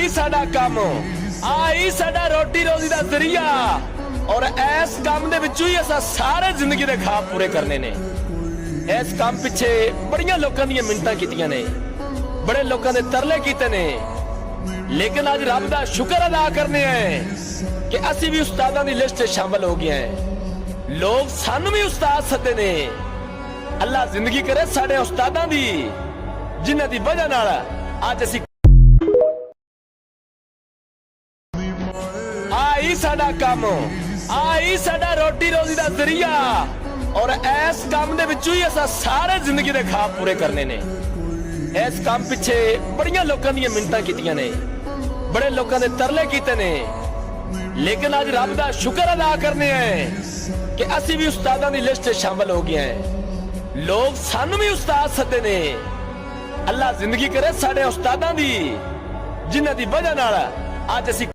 आई साडा काम, आई साडा रोटी रोजी दा जरिया। और इस काम दे विचों ही असां सारे जिंदगी दे ख्वाब पूरे करने ने। इस काम पिछे बड़ियां लोकां दीयां मिन्नतां कीतियां ने, बड़े लोकां दे तरले कीते ने, लेकिन अज रब दा शुक्र अदा करने हैं कि असी भी उस्तादां दी लिस्ट शामिल हो गए हैं। लोग सानू भी उस्ताद सदे ने। अल्लाह जिंदगी करे साडे उस्तादां दी, जिन्हां दी वजह नाल अज असी आई साडा काम, आई साडा रोटी रोजी दा जरिया। और इस काम दे विचों ही असां सारे जिंदगी दे ख्वाब पूरे करने ने। इस काम पिछे बड़ियां लोकां दीयां मिन्नतां कीतियां ने, बड़े लोकां दे तरले कीते ने, लेकिन अज रब दा शुक्र अदा करने हैं कि असी भी उस्तादां दी लिस्ट शामिल हो गए हैं। लोग सानू भी उस्ताद सदे ने। अल्लाह जिंदगी करे साडे उस्तादां दी, जिन्हां दी वजह नाल अज असी